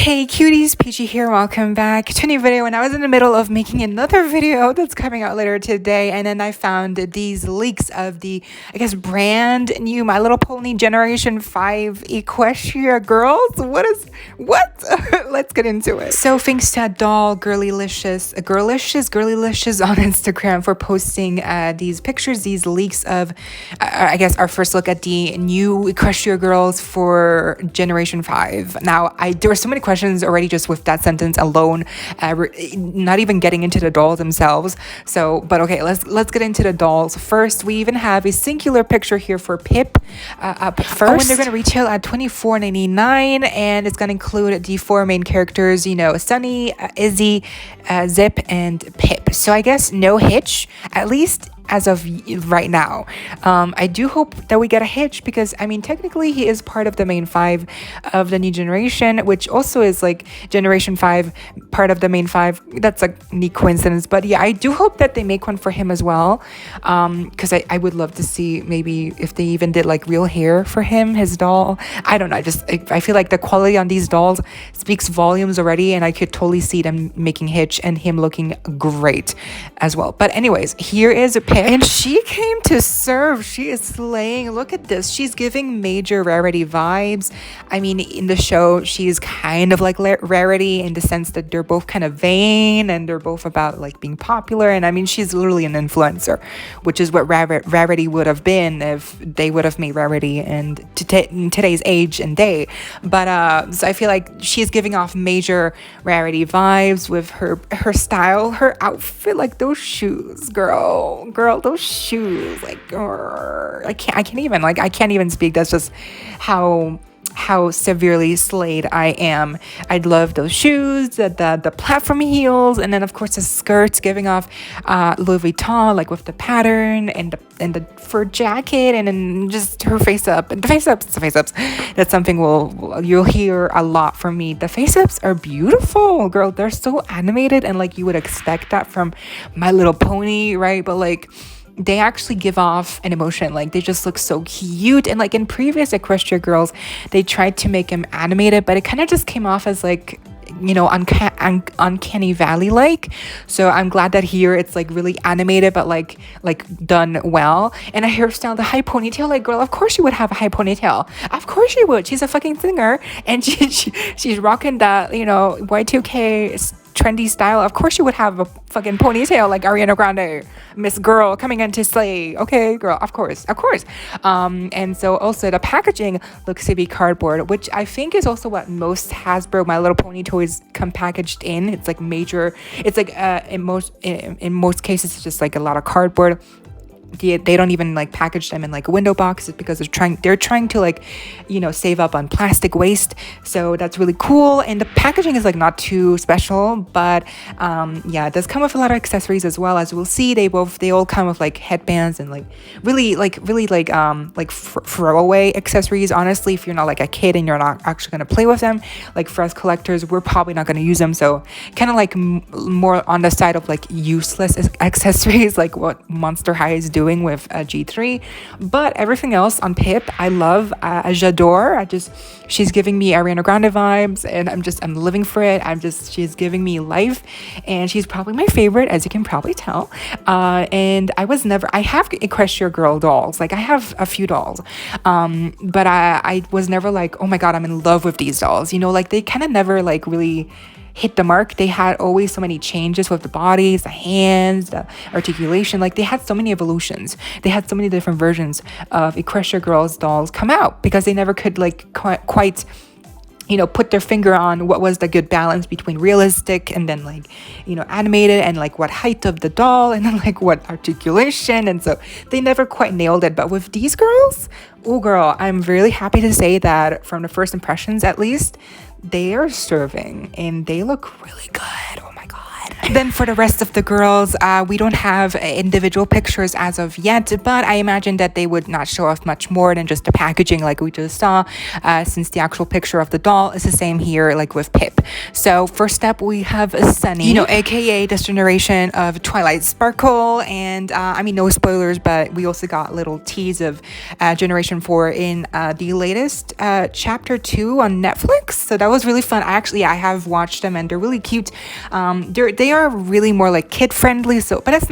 Hey cuties, PeachY here, welcome back to a new video. And I was in the middle of making another video that's coming out later today, and then I found these leaks of the, I guess, brand new My Little Pony Generation 5 Equestria girls. What? Let's get into it. So thanks to Girlylicious on Instagram for posting these pictures, these leaks of, I guess, our first look at the new Equestria girls for Generation 5. Now, there were so many questions already just with that sentence alone, not even getting into the dolls themselves. So, but okay, let's get into the dolls first. We even have a singular picture here for Pip up first. Oh, and they're gonna retail at $24.99, and it's gonna include the four main characters, you know, Sunny, Izzy, Zip, and Pip. So I guess no hitch, at least as of right now. I do hope that we get a hitch, because I mean, technically he is part of the main 5 of the new generation, which also is like Generation 5 part of the main 5. That's a neat coincidence, but yeah, I do hope that they make one for him as well, because I would love to see maybe if they even did like real hair for him, his doll. I don't know, I feel like the quality on these dolls speaks volumes already, and I could totally see them making hitch and him looking great as well. But anyways, here is a Pip, and she came to serve. She is slaying. Look at this. She's giving major Rarity vibes. I mean, in the show, she's kind of like Rarity in the sense that they're both kind of vain and they're both about like being popular. And I mean, she's literally an influencer, which is what Rarity would have been if they would have made Rarity and in today's age and day. But so I feel like she's giving off major Rarity vibes with her style, her outfit, like those shoes, girl, those shoes, like, I can't even speak. That's just how severely slayed I am. I love those shoes, the platform heels, and then of course the skirts giving off Louis Vuitton, like with the pattern and the fur jacket, and then just her face ups. That's something you'll hear a lot from me. The face ups are beautiful, girl. They're so animated, and like you would expect that from My Little Pony, right? But like, they actually give off an emotion. Like, they just look so cute. And like in previous Equestria girls, they tried to make them animated, but it kind of just came off as like, you know, uncanny valley like. So I'm glad that here it's like really animated, but like done well. And a hairstyle, the high ponytail, like, girl, of course you would have a high ponytail. Of course you would. She's a fucking singer, and she's rocking that, you know, Y2K trendy style. Of course you would have a fucking ponytail like Ariana Grande, Miss Girl coming in to slay. Okay, girl, of course. And so also the packaging looks to be cardboard, which I think is also what most Hasbro My Little Pony toys come packaged in. It's like major. It's like in most cases it's just like a lot of cardboard. They don't even like package them in like a window box, because they're trying to, like, you know, save up on plastic waste. So that's really cool, and the packaging is like not too special, but yeah, it does come with a lot of accessories as well. As we'll see, they all come with like headbands and like really throwaway accessories. Honestly, if you're not like a kid and you're not actually going to play with them, like for us collectors, we're probably not going to use them. So kind of like more on the side of like useless accessories, like what Monster High is doing with G3. But everything else on Pip, I love. J'adore. She's giving me Ariana Grande vibes, and I'm living for it. She's giving me life, and she's probably my favorite, as you can probably tell. And I have Equestria girl dolls. Like, I have a few dolls, but I was never like, oh my god, I'm in love with these dolls. You know, like, they kind of never like really hit the mark. They had always so many changes with the bodies, the hands, the articulation. Like, they had so many evolutions. They had so many different versions of Equestria girls dolls come out, because they never could like quite, you know, put their finger on what was the good balance between realistic and then like, you know, animated, and like what height of the doll, and then like what articulation. And so they never quite nailed it. But with these girls, oh girl, I'm really happy to say that from the first impressions, at least, they are serving, and they look really good. Oh my god. Then for the rest of the girls, we don't have individual pictures as of yet, but I imagine that they would not show off much more than just the packaging like we just saw, since the actual picture of the doll is the same here like with Pip. So first up we have Sunny, aka this generation of Twilight Sparkle, and I mean, no spoilers, but we also got a little tease of Generation 4 in the latest chapter 2 on Netflix. So that was really fun. I have watched them and they're really cute. They are really more like kid friendly, so but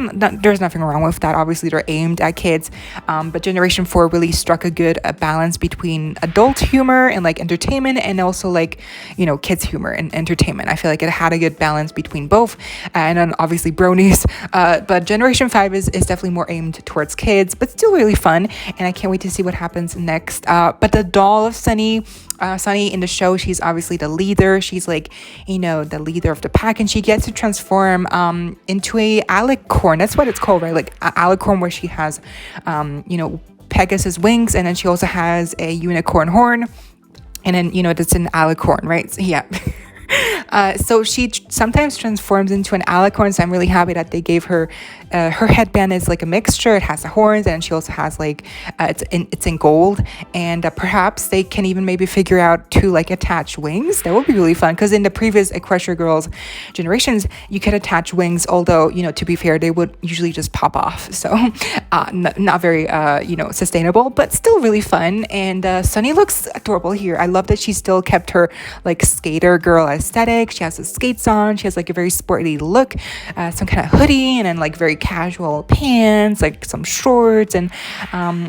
there's nothing wrong with that. Obviously they're aimed at kids, but Generation 4 really struck a good balance between adult humor and like entertainment, and also like, you know, kids humor and entertainment. I feel like it had a good balance between both, and then obviously bronies, but Generation 5 is definitely more aimed towards kids, but still really fun, and I can't wait to see what happens next. But the doll of Sunny in the show, she's obviously the leader. She's like, you know, the leader of the pack, and she gets to transform into a alicorn. That's what it's called, right? Like alicorn, where she has you know, Pegasus wings, and then she also has a unicorn horn, and then, you know, that's an alicorn, right? So, yeah. So she sometimes transforms into an alicorn, so I'm really happy that they gave her her headband is like a mixture. It has the horns, and she also has like it's in gold, and perhaps they can even maybe figure out to like attach wings. That would be really fun, because in the previous Equestria Girls generations you could attach wings, although, you know, to be fair, they would usually just pop off, so not very you know, sustainable, but still really fun. And Sunny looks adorable here. I love that she still kept her like skater girl aesthetic. She has the skates on, she has like a very sporty look, some kind of hoodie, and then like very casual pants, like some shorts, and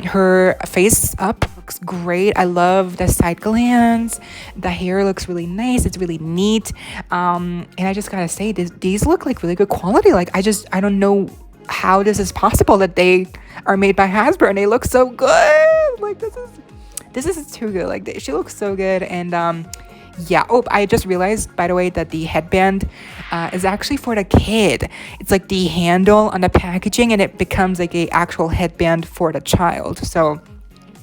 her face up looks great. I love the side glands. The hair looks really nice. It's really neat, and I just gotta say, these look like really good quality. Like I don't know how this is possible that they are made by Hasbro and they look so good. Like this is too good. Like she looks so good. And yeah. Oh, I just realized, by the way, that the headband is actually for the kid. It's like the handle on the packaging, and it becomes like a actual headband for the child. So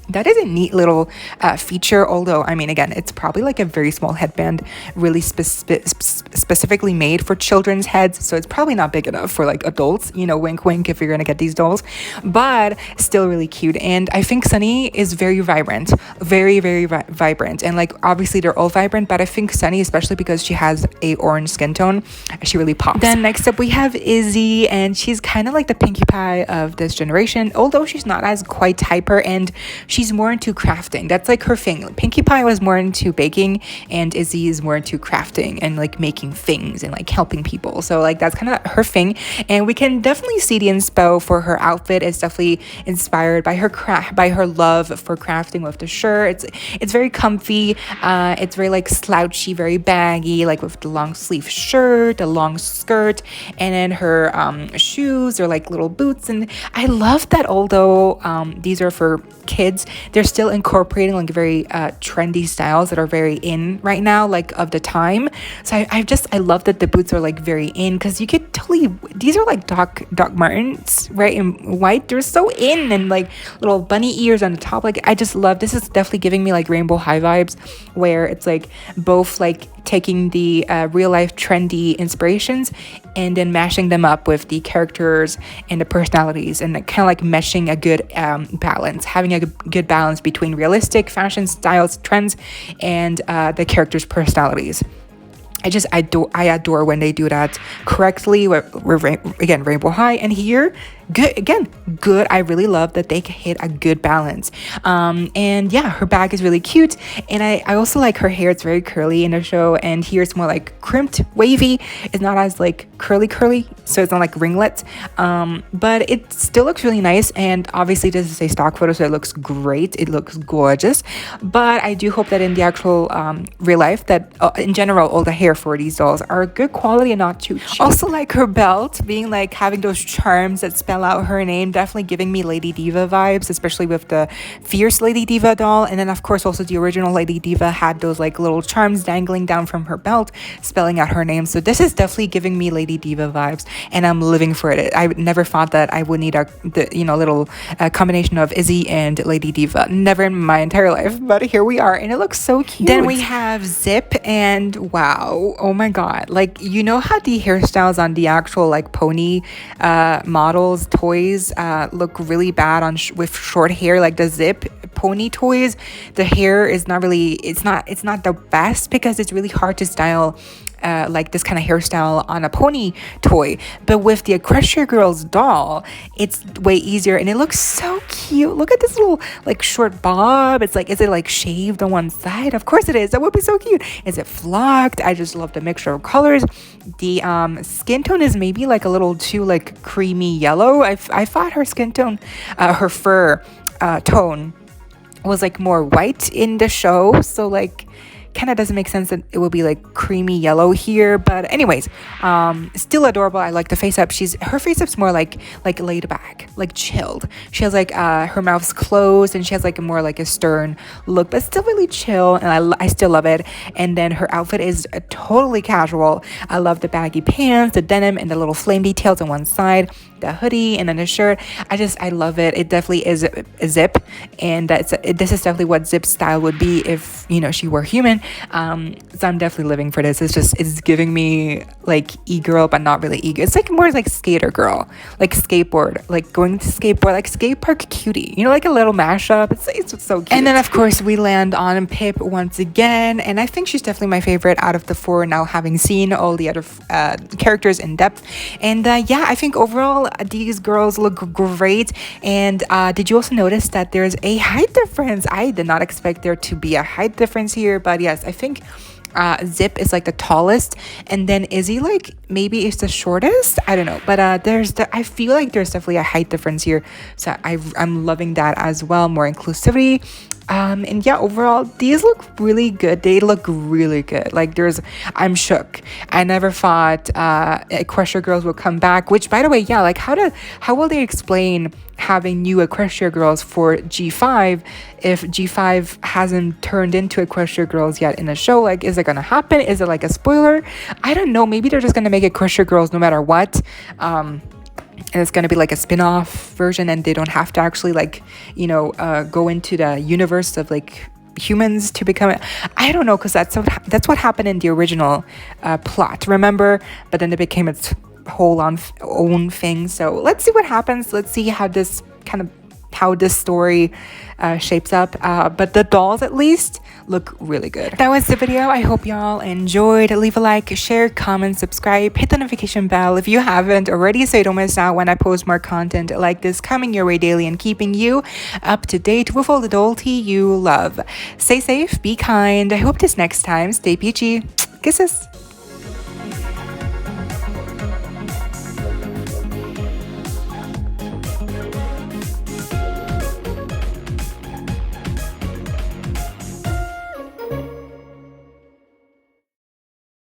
that is a neat little feature, although, I mean, again, it's probably like a very small headband, really specifically made for children's heads, so it's probably not big enough for like adults, you know, wink wink if you're gonna get these dolls, but still really cute. And I think Sunny is very vibrant, very vibrant, and like obviously they're all vibrant, but I think Sunny, especially because she has a orange skin tone, she really pops. Then next up we have Izzy, and she's kind of like the Pinkie Pie of this generation, although she's not as quite hyper, and she's more into crafting. That's like her thing. Pinkie Pie was more into baking, and Izzy is more into crafting and like making things and like helping people. So like that's kind of her thing, and we can definitely see the inspo for her outfit. It's definitely inspired by her love for crafting with the shirt. It's very comfy. It's very like slouchy, very baggy, like with the long sleeve shirt, a long skirt, and then her shoes are like little boots. And I love that although these are for kids, they're still incorporating like very trendy styles that are very in right now, like of the time. So I love that the boots are like very in, because you could totally, these are like Doc Martens, right, in white. They're so in, and like little bunny ears on the top. Like I just love, this is definitely giving me like Rainbow High vibes, where it's like both like taking the real life trendy inspirations and then mashing them up with the characters and the personalities, and kind of like meshing a good balance, having a good balance between realistic fashion styles, trends, and the characters' personalities. I adore when they do that correctly. We're again Rainbow High, and here good. I really love that they hit a good balance. And yeah, her bag is really cute, and I also like her hair. It's very curly in the show, and here it's more like crimped, wavy. It's not as like curly, so it's not like ringlets, but it still looks really nice. And obviously this is a stock photo, so it looks great, it looks gorgeous, but I do hope that in the actual real life, that in general all the hair for these dolls are good quality and not too cheap. Also like her belt being like having those charms that spell out her name, definitely giving me Lady Diva vibes, especially with the fierce Lady Diva doll. And then of course also the original Lady Diva had those like little charms dangling down from her belt spelling out her name. So this is definitely giving me Lady Diva vibes, and I'm living for it. I never thought that I would need the little combination of Izzy and Lady Diva, never in my entire life, but here we are, and it looks so cute. Then we have Zip, and wow, Oh my god, like, you know how the hairstyles on the actual like pony models toys look really bad on with short hair, like the zip pony toys, the hair is not really, it's not the best because it's really hard to style like this kind of hairstyle on a pony toy. But with the Equestria Girls doll, it's way easier and it looks so cute. Look at this little like short bob. It's like, is it like shaved on one side? Of course it is. That would be so cute. Is it flocked? I just love the mixture of colors. The skin tone is maybe like a little too like creamy yellow. I thought her skin tone, her fur tone was like more white in the show, so like kind of doesn't make sense that it will be like creamy yellow here. But anyways, still adorable. I like the face up. Her face up's more like laid back, like chilled. She has like her mouth's closed and she has like a more like a stern look, but still really chill, and I still love it. And then her outfit is totally casual. I love the baggy pants, the denim, and the little flame details on one side, the hoodie, and then the shirt. I love it. It definitely is a zip, and this is definitely what zip style would be if, you know, she were human. So I'm definitely living for this. It's giving me like e-girl, but not really e-girl. It's like more like skater girl, like skateboard, like going to skateboard, like skate park cutie, you know, like a little mashup. It's so cute. And then of course we land on Pip once again, and I think she's definitely my favorite out of the four now, having seen all the other characters in depth. And yeah, I think overall these girls look great. And did you also notice that there's a height difference? I did not expect there to be a height difference here, but yes, I think Zip is like the tallest, and then Izzy like maybe is the shortest. I don't know, but I feel like there's definitely a height difference here, so I'm loving that as well. More inclusivity. And yeah, overall these look really good. They look really good. Like I'm shook. I never thought Equestria Girls would come back, which by the way, yeah, like how will they explain having new Equestria Girls for G5 if G5 hasn't turned into Equestria Girls yet in the show? Like, is it gonna happen? Is it like a spoiler? I don't know. Maybe they're just gonna make Equestria Girls no matter what. And it's going to be like a spin-off version, and they don't have to actually like, you know, go into the universe of like humans to become it. I don't know, because that's what happened in the original plot, remember? But then it became its whole own thing. So let's see what happens. Let's see how this story shapes up, but the dolls at least look really good. That was the video. I hope y'all enjoyed. Leave a like, share, comment, subscribe, hit the notification bell if you haven't already, so you don't miss out when I post more content like this coming your way daily and keeping you up to date with all the dollty you love. Stay safe, be kind. I hope this next time stay peachy. Kisses.